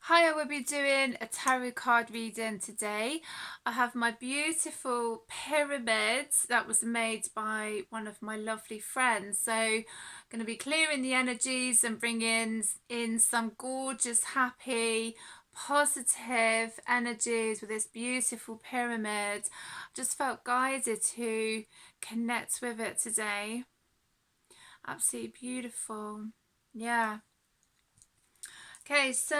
Hi, I will be doing a tarot card reading today. I have my beautiful pyramid that was made by one of my lovely friends. So I'm going to be clearing the energies and bringing in some gorgeous, happy, positive energies with this beautiful pyramid. Just felt guided to connect with it today. Absolutely beautiful. Yeah. Okay, so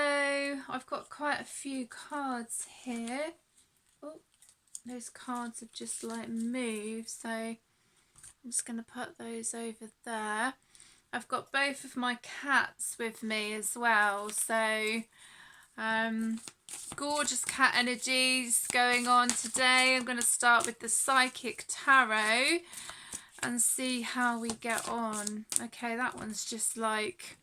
I've got quite a few cards here. Oh, those cards have just like moved, so I'm just going to put those over there. I've got both of my cats with me as well, so gorgeous cat energies going on today. I'm going to start with the Psychic Tarot and see how we get on. Okay, that one's just like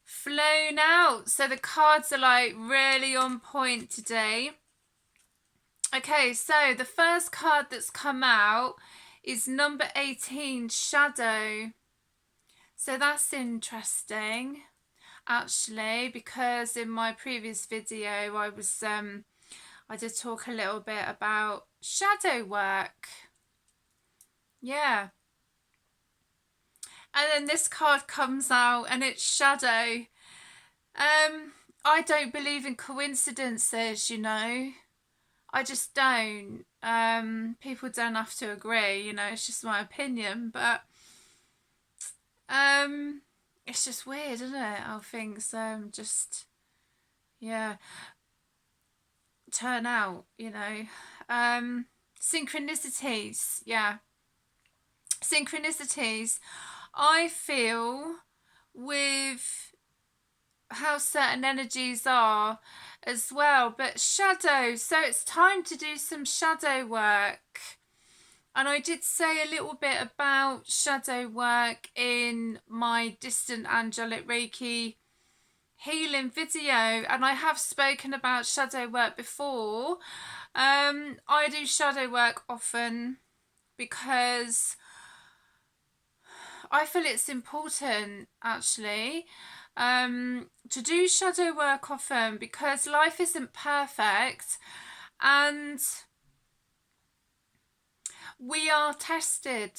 flown out, so the cards are like really on point today. Okay, so the first card that's come out is number 18, Shadow. So that's interesting actually, because in my previous video I did talk a little bit about shadow work. Yeah. And then this card comes out and it's Shadow. I don't believe in coincidences, you know. I just don't. People don't have to agree, you know, it's just my opinion, but it's just weird, isn't it? How things just turn out, you know. Synchronicities, yeah. Synchronicities. I feel with how certain energies are as well, but shadow, so it's time to do some shadow work. And I did say a little bit about shadow work in my distant angelic Reiki healing video, and I have spoken about shadow work before. I do shadow work often because I feel it's important actually to do shadow work often, because life isn't perfect and we are tested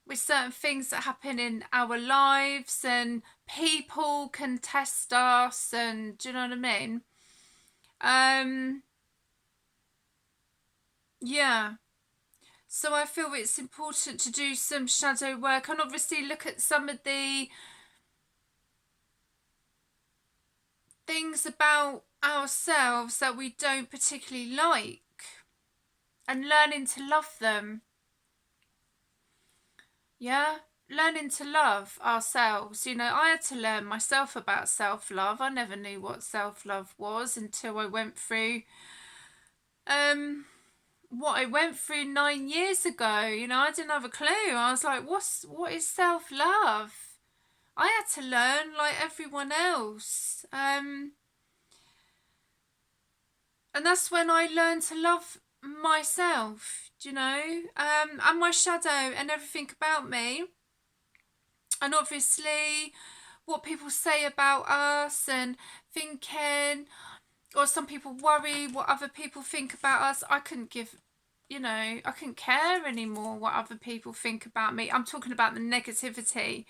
with certain things that happen in our lives, and people can test us, and do you know what I mean? Yeah. So I feel it's important to do some shadow work and obviously look at some of the things about ourselves that we don't particularly like and learning to love them. Yeah, learning to love ourselves. You know, I had to learn myself about self-love. I never knew what self-love was until I went through what I went through 9 years ago. You know, I didn't have a clue. I was like, what is self-love? I had to learn like everyone else. And that's when I learned to love myself, do you know, and my shadow and everything about me. And obviously what people say about us and thinking, or some people worry what other people think about us. I couldn't give, you know, I couldn't care anymore what other people think about me. I'm talking about the negativity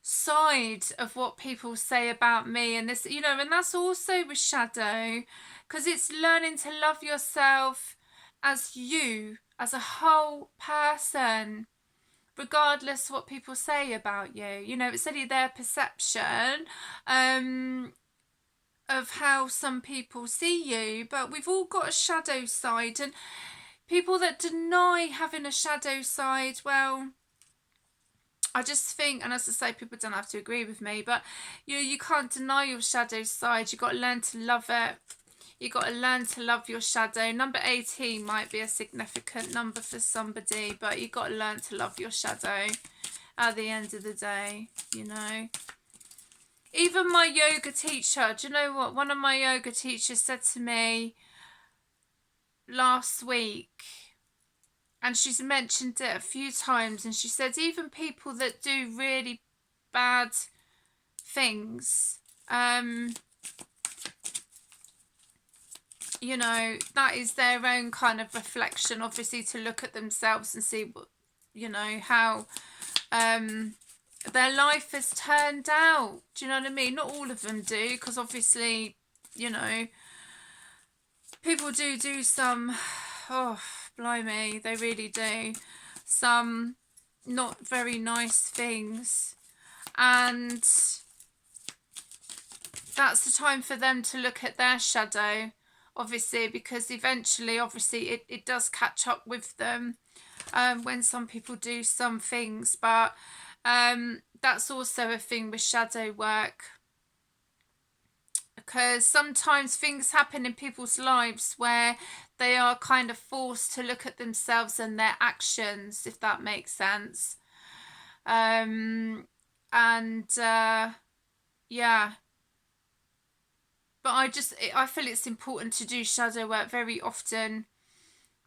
side of what people say about me, and this, you know, and that's also with shadow, because it's learning to love yourself as you, as a whole person, regardless what people say about you. You know, it's only their perception of how some people see you, but we've all got a shadow side, and people that deny having a shadow side, well, I just think, and as I say, people don't have to agree with me, but you can't deny your shadow side. You've got to learn to love it. You've got to learn to love your shadow. Number 18 might be a significant number for somebody, but you've got to learn to love your shadow at the end of the day, you know. Even my yoga teacher, do you know what? One of my yoga teachers said to me last week, and she's mentioned it a few times, and she said even people that do really bad things you know, that is their own kind of reflection, obviously, to look at themselves and see what, you know, how their life has turned out. Do you know what I mean? Not all of them do, because obviously, you know, people do some, oh, blimey, they really do, some not very nice things. And that's the time for them to look at their shadow, obviously, because eventually, obviously, it does catch up with them when some people do some things. But that's also a thing with shadow work, because sometimes things happen in people's lives where they are kind of forced to look at themselves and their actions, if that makes sense. And yeah, but I feel it's important to do shadow work very often.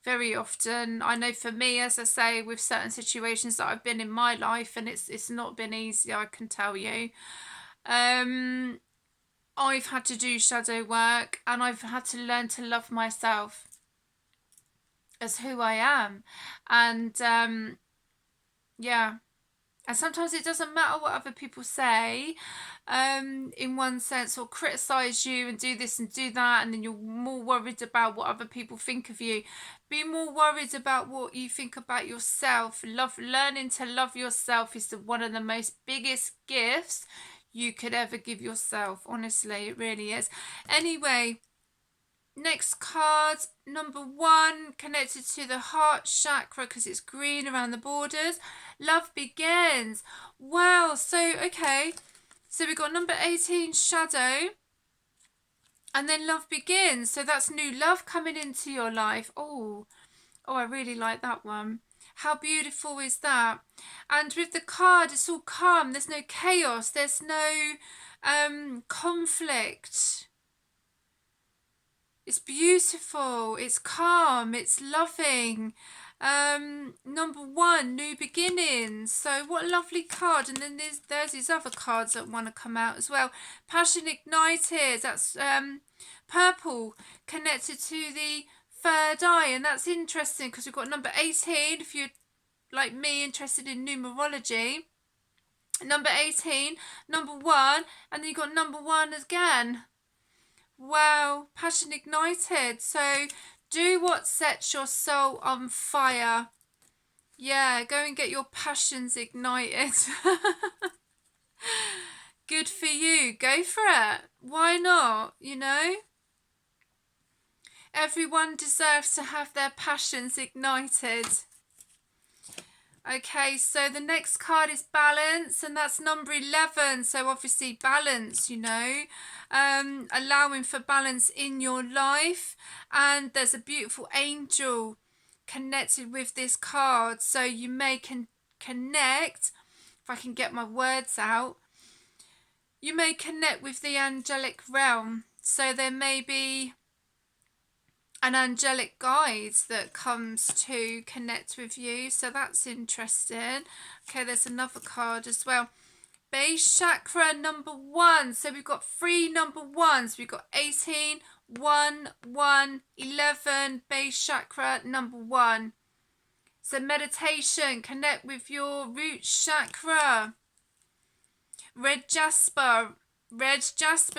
Very often. I know for me, as I say, with certain situations that I've been in my life, and it's not been easy, I can tell you. I've had to do shadow work, and I've had to learn to love myself as who I am. And yeah, and sometimes it doesn't matter what other people say, in one sense, or criticise you and do this and do that, and then you're more worried about what other people think of you. Be more worried about what you think about yourself. Learning to love yourself is one of the most biggest gifts you could ever give yourself. Honestly, it really is. Anyway, next card, number 1, connected to the heart chakra because it's green around the borders. Love begins. Wow. So, okay. So we've got number 18, shadow. And then love begins. So that's new love coming into your life. Oh, I really like that one. How beautiful is that? And with the card, it's all calm. There's no chaos. There's no conflict. It's beautiful. It's calm. It's loving. Number 1, new beginnings. So what a lovely card. And then there's these other cards that want to come out as well. Passion ignited. That's purple, connected to the third eye. And that's interesting because we've got number 18. If you're like me, interested in numerology. Number 18, number 1, and then you've got number 1 again. Wow, passion ignited. So do what sets your soul on fire. Yeah, go and get your passions ignited. Good for you. Go for it. Why not? You know? Everyone deserves to have their passions ignited. Okay, so the next card is balance, and that's number 11. So obviously balance, you know, allowing for balance in your life. And there's a beautiful angel connected with this card. So you may connect, if I can get my words out, you may connect with the angelic realm. So there may be an angelic guide that comes to connect with you, so that's interesting. Okay, there's another card as well. Base chakra number 1. So we've got 3 number 1s. We've got 18, 1, 1, 11. Base chakra number 1. So meditation, connect with your root chakra. Red jasper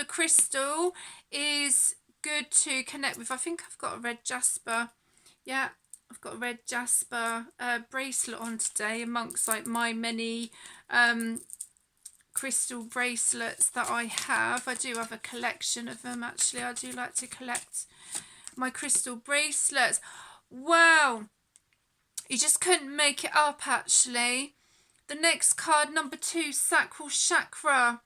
crystal is good to connect with. I think I've got a red jasper. Yeah, I've got a red jasper bracelet on today, amongst like my many crystal bracelets that I have. I do have a collection of them, actually. I do like to collect my crystal bracelets. Wow, you just couldn't make it up, actually. The next card, number 2, sacral chakra.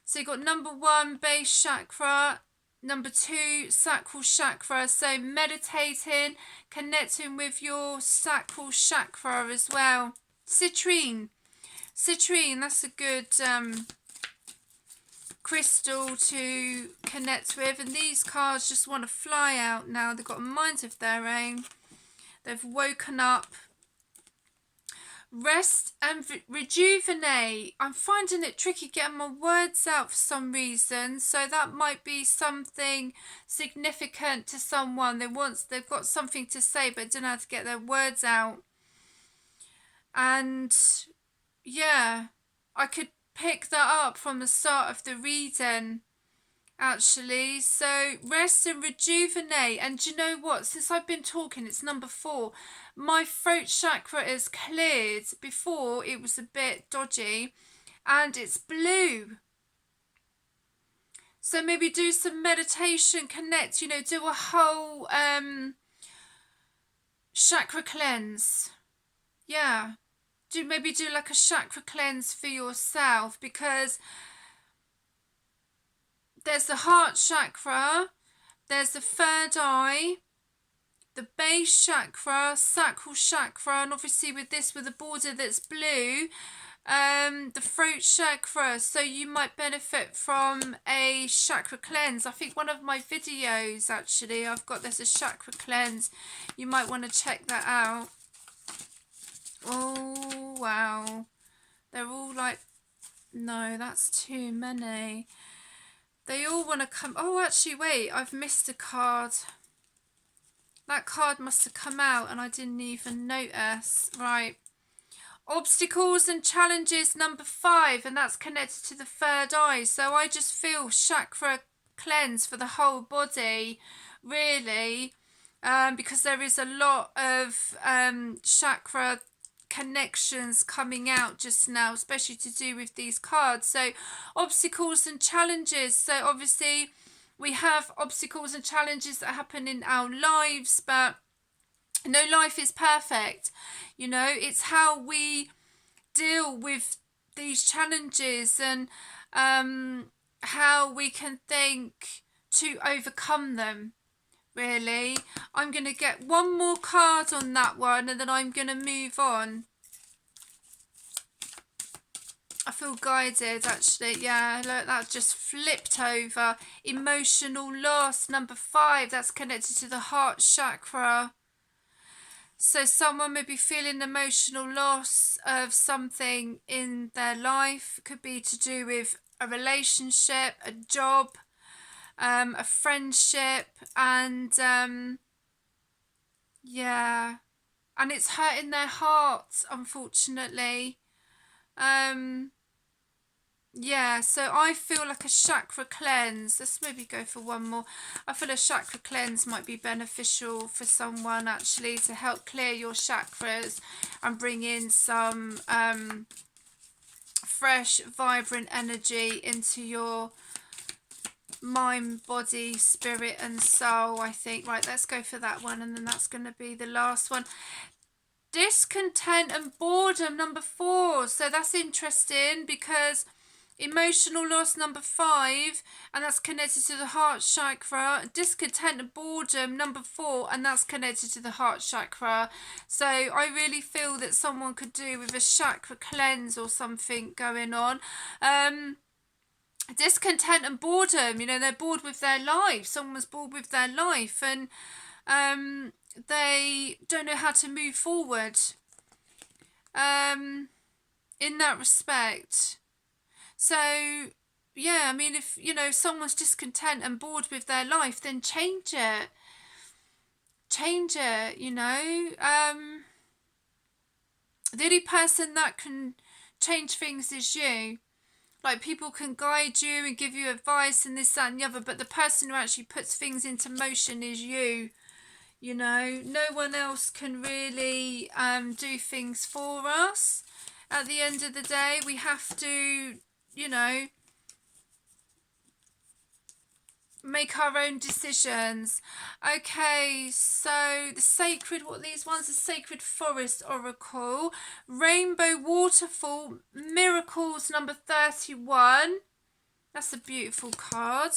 So you've got number 1, base chakra, number 2, sacral chakra. So meditating, connecting with your sacral chakra as well. Citrine, that's a good crystal to connect with. And these cards just want to fly out now. They've got a mind of their own. They've woken up, Rest and rejuvenate. I'm finding it tricky getting my words out for some reason, so that might be something significant to someone. They've got something to say but don't know how to get their words out. And yeah, I could pick that up from the start of the reading, actually. So rest and rejuvenate. And do you know what, since I've been talking, it's number 4, my throat chakra is cleared. Before it was a bit dodgy, and it's blue. So maybe do some meditation, connect, you know, do a whole chakra cleanse. Yeah, maybe do like a chakra cleanse for yourself, because there's the heart chakra, there's the third eye, the base chakra, sacral chakra, and obviously with this, with the border that's blue, the throat chakra. So you might benefit from a chakra cleanse. I think one of my videos, actually, there's a chakra cleanse. You might want to check that out. Oh, wow. They're all like, no, that's too many. They all want to come. Oh, actually, wait, I've missed a card. That card must have come out and I didn't even notice. Right. Obstacles and challenges, number 5, and that's connected to the third eye. So I just feel chakra cleanse for the whole body, really, because there is a lot of chakra connections coming out just now, especially to do with these cards. So obstacles and challenges. So obviously we have obstacles and challenges that happen in our lives, but no life is perfect. You know, it's how we deal with these challenges, and how we can think to overcome them, really. I'm going to get one more card on that one, and then I'm going to move on. I feel guided, actually. Yeah, look, that just flipped over. Emotional loss, number 5. That's connected to the heart chakra. So someone may be feeling emotional loss of something in their life. It could be to do with a relationship, a job, a friendship, and yeah, and it's hurting their hearts, unfortunately. Yeah, so I feel like a chakra cleanse. Let's maybe go for one more. I feel a chakra cleanse might be beneficial for someone, actually, to help clear your chakras and bring in some fresh, vibrant energy into your mind, body, spirit and soul, I think. Right, let's go for that one, and then that's going to be the last one. Discontent and boredom, number 4. So that's interesting, because emotional loss, number 5, and that's connected to the heart chakra. Discontent and boredom, number 4, and that's connected to the heart chakra. So I really feel that someone could do with a chakra cleanse or something going on. Discontent and boredom, you know, they're bored with their life. Someone's bored with their life, and they don't know how to move forward in that respect. So yeah, I mean, if you know someone's discontent and bored with their life, then change it, you know. The only person that can change things is you. Like, people can guide you and give you advice and this, that and the other, but the person who actually puts things into motion is you. You know, no one else can really do things for us. At the end of the day, we have to, you know, make our own decisions. Okay, so the sacred, what these ones, the Sacred Forest Oracle, Rainbow Waterfall, Miracles, number 31. That's a beautiful card.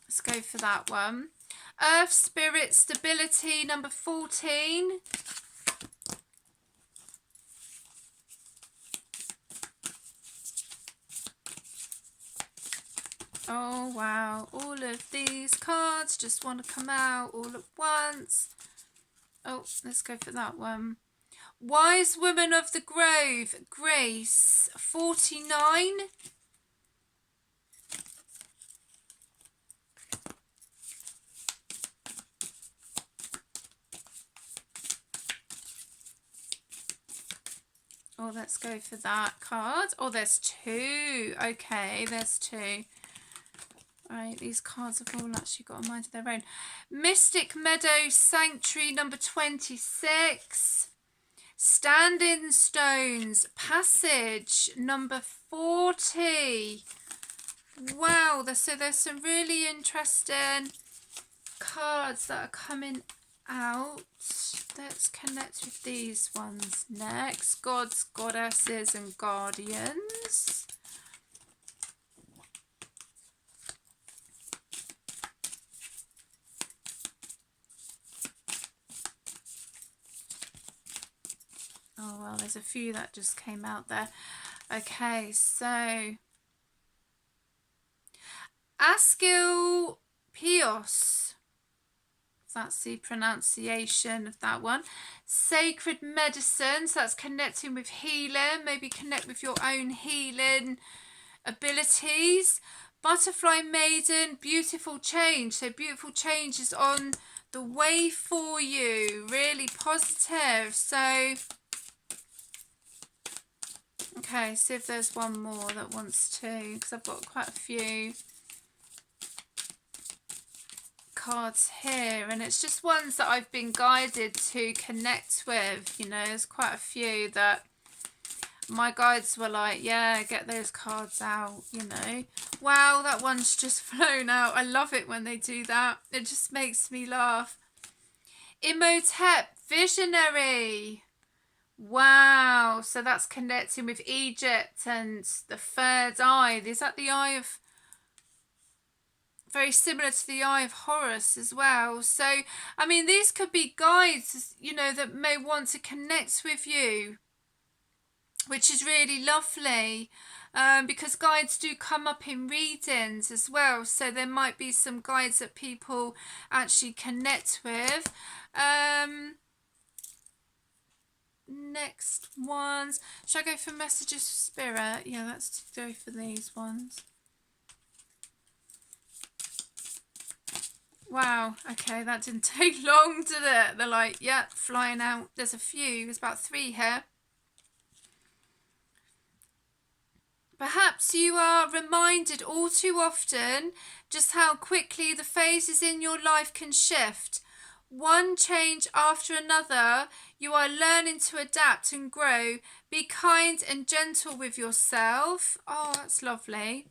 Let's go for that one. Earth Spirit Stability, number 14. Oh, wow. All of these cards just want to come out all at once. Oh, let's go for that one. Wise Woman of the Grove, Grace, 49. Oh, let's go for that card. Oh, there's two. Okay, there's two. Right, these cards have all actually got a mind of their own. Mystic Meadow Sanctuary, number 26. Standing Stones Passage, number 40. Wow, so there's some really interesting cards that are coming out. Let's connect with these ones next. Gods, Goddesses and Guardians. Oh, well, there's a few that just came out there. Okay, so Asclepios, that's the pronunciation of that one. Sacred Medicine, so that's connecting with healing. Maybe connect with your own healing abilities. Butterfly Maiden, Beautiful Change. So beautiful change is on the way for you. Really positive. So okay, see if there's one more that wants to, because I've got quite a few cards here, and it's just ones that I've been guided to connect with. You know, there's quite a few that my guides were like, yeah, get those cards out, you know. Wow, that one's just flown out. I love it when they do that. It just makes me laugh. Imhotep, Visionary. Wow, so that's connecting with Egypt and the third eye. Is that the eye of, very similar to the eye of Horus as well. So, I mean, these could be guides, you know, that may want to connect with you, which is really lovely, because guides do come up in readings as well. So there might be some guides that people actually connect with. Next ones. Should I go for Messages of Spirit? Yeah, let's go for these ones. Wow, okay, that didn't take long, did it? They're like, yeah, flying out. There's a few, there's about 3 here. Perhaps you are reminded all too often just how quickly the phases in your life can shift. One change after another, you are learning to adapt and grow. Be kind and gentle with yourself. Oh, that's lovely.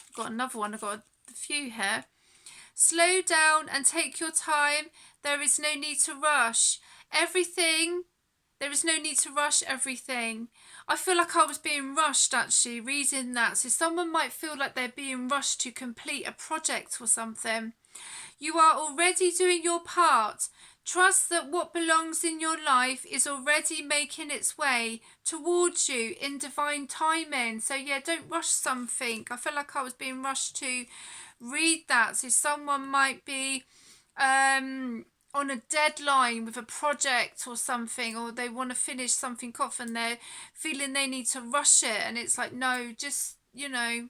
I've got another one. I've got a few here. Slow down and take your time. There is no need to rush everything. There is no need to rush everything. I feel like I was being rushed actually reading that. So someone might feel like they're being rushed to complete a project or something. You are already doing your part. Trust that what belongs in your life is already making its way towards you in divine timing. So yeah, don't rush something. I feel like I was being rushed to read that. So someone might be on a deadline with a project or something, or they want to finish something off and they're feeling they need to rush it, and it's like, no, just, you know,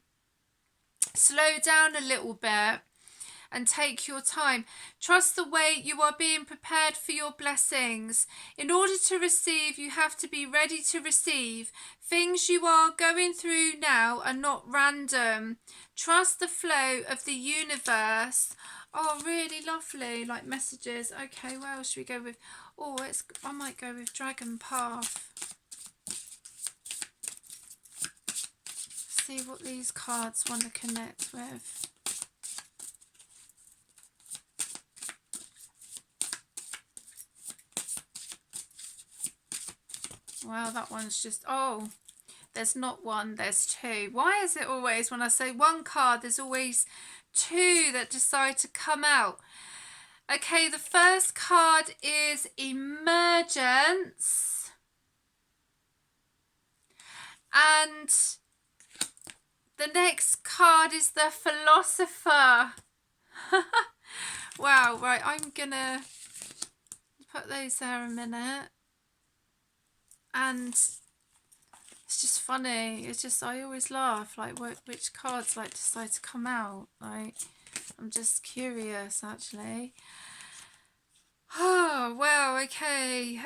slow down a little bit and take your time. Trust the way you are being prepared for your blessings. In order to receive, you have to be ready to receive. Things you are going through now are not random. Trust the flow of the universe. Oh, really lovely, like messages. Okay, well, should we go with, oh, I might go with Dragon Path. See what these cards want to connect with. Wow, that one's just, oh, there's not one, there's 2. Why is it always, when I say one card, there's always 2 that decide to come out? Okay, the first card is Emergence. And the next card is the Philosopher. Wow, right, I'm gonna put those there a minute. And it's just funny. It's just, I always laugh, like, which cards, like, decide to come out. Like, I'm just curious, actually. Oh, well, okay.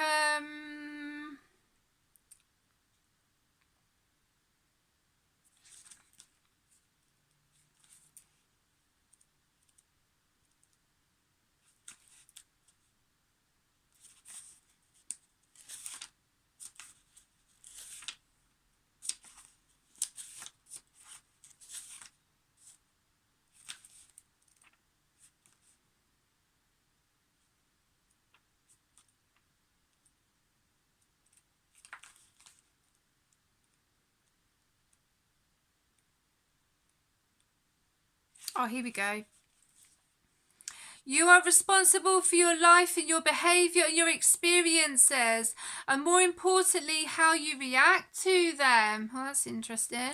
Oh, here we go. You are responsible for your life and your behaviour and your experiences, and more importantly, how you react to them. Oh, that's interesting.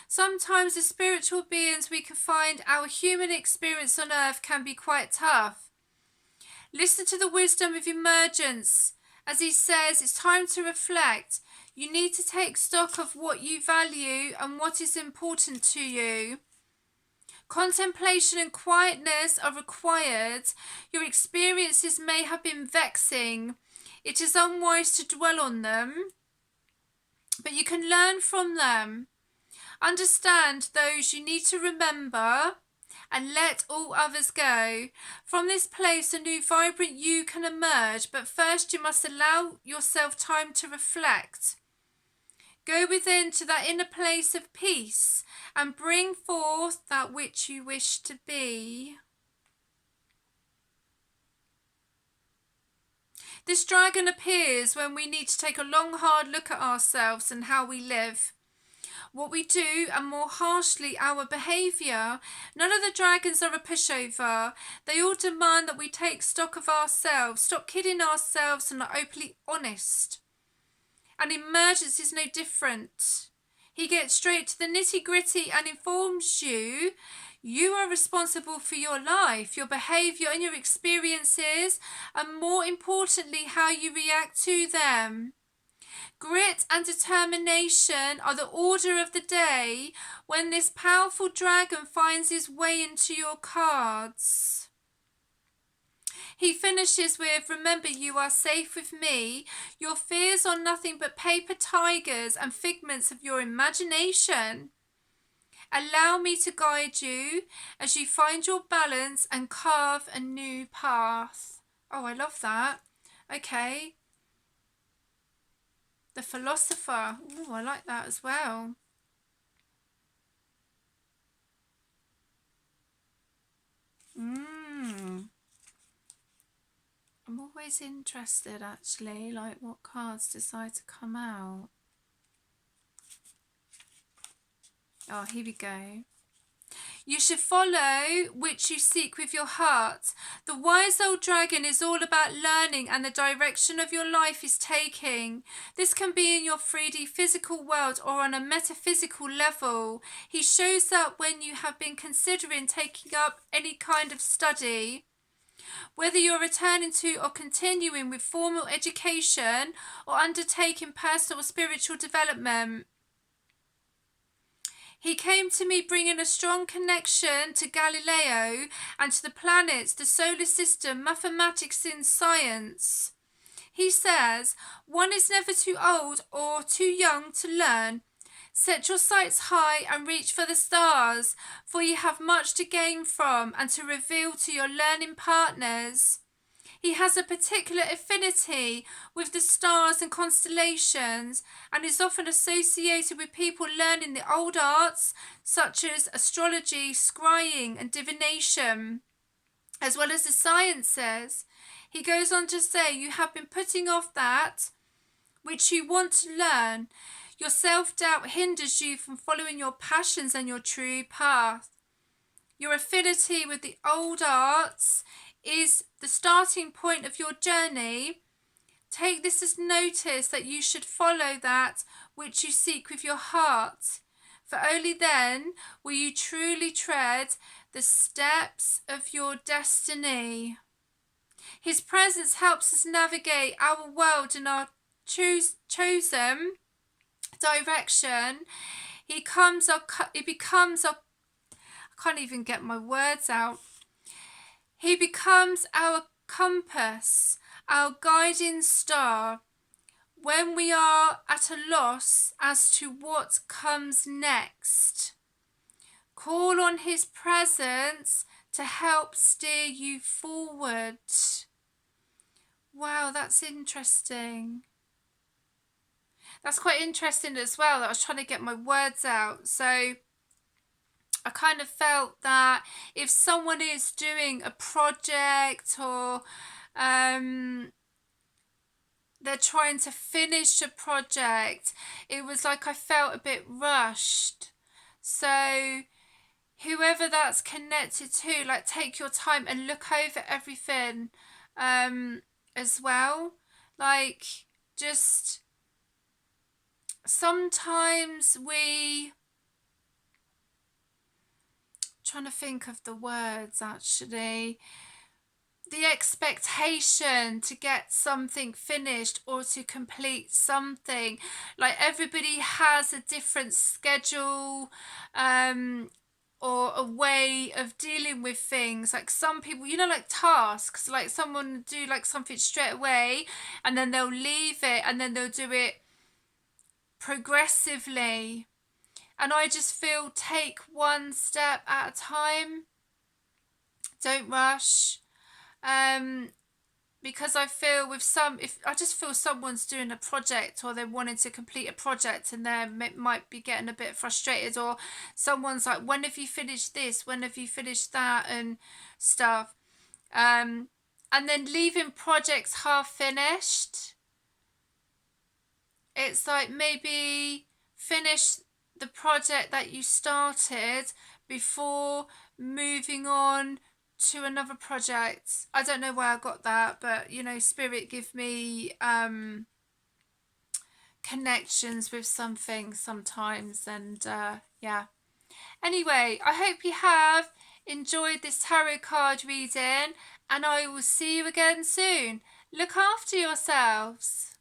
Sometimes as spiritual beings, we can find our human experience on earth can be quite tough. Listen to the wisdom of emergence. As he says, it's time to reflect. You need to take stock of what you value and what is important to you. Contemplation and quietness are required. Your experiences may have been vexing. It is unwise to dwell on them, but you can learn from them. Understand those you need to remember and let all others go. From this place, a new vibrant you can emerge, but first you must allow yourself time to reflect. Go within to that inner place of peace and bring forth that which you wish to be. This dragon appears when we need to take a long, hard look at ourselves and how we live, what we do, and more harshly, our behaviour. None of the dragons are a pushover. They all demand that we take stock of ourselves, stop kidding ourselves, and are openly honest. And emergence is no different. He gets straight to the nitty-gritty and informs you are responsible for your life, your behaviour and your experiences, and more importantly, how you react to them. Grit and determination are the order of the day when this powerful dragon finds his way into your cards. He finishes with, remember, you are safe with me. Your fears are nothing but paper tigers and figments of your imagination. Allow me to guide you as you find your balance and carve a new path. Oh, I love that. Okay. The Philosopher. Oh, I like that as well. I'm always interested, actually, like what cards decide to come out. Oh, here we go. You should follow which you seek with your heart. The wise old dragon is all about learning and the direction of your life is taking. This can be in your 3D physical world or on a metaphysical level. He shows up when you have been considering taking up any kind of study. Whether you're returning to or continuing with formal education or undertaking personal or spiritual development. He came to me bringing a strong connection to Galileo and to the planets, the solar system, mathematics and science. He says, one is never too old or too young to learn. Set your sights high and reach for the stars, for you have much to gain from and to reveal to your learning partners. He has a particular affinity with the stars and constellations and is often associated with people learning the old arts such as astrology, scrying and divination, as well as the sciences. He goes on to say, you have been putting off that which you want to learn. Your self-doubt hinders you from following your passions and your true path. Your affinity with the old arts is the starting point of your journey. Take this as notice that you should follow that which you seek with your heart. for only then will you truly tread the steps of your destiny. His presence helps us navigate our world in our chosen direction. He becomes our, I can't even get my words out. He becomes our compass, our guiding star, when we are at a loss as to what comes next. Call on his presence to help steer you forward. Wow, that's interesting. That's quite interesting as well, that I was trying to get my words out. So I kind of felt that if someone is doing a project or they're trying to finish a project, it was like I felt a bit rushed. So whoever that's connected to, like, take your time and look over everything as well. Like, just sometimes trying to think of the words actually, the expectation to get something finished or to complete something, like everybody has a different schedule or a way of dealing with things. Like some people, you know, like tasks, like someone do like something straight away and then they'll leave it and then they'll do it progressively. And I just feel, take one step at a time, don't rush. Because I feel with some, if I just feel someone's doing a project or they're wanting to complete a project and they might be getting a bit frustrated, or someone's like, when have you finished this, when have you finished that and stuff, and then leaving projects half finished. It's like, maybe finish the project that you started before moving on to another project. I don't know where I got that, but you know, spirit give me connections with something sometimes, and yeah. Anyway, I hope you have enjoyed this tarot card reading, and I will see you again soon. Look after yourselves.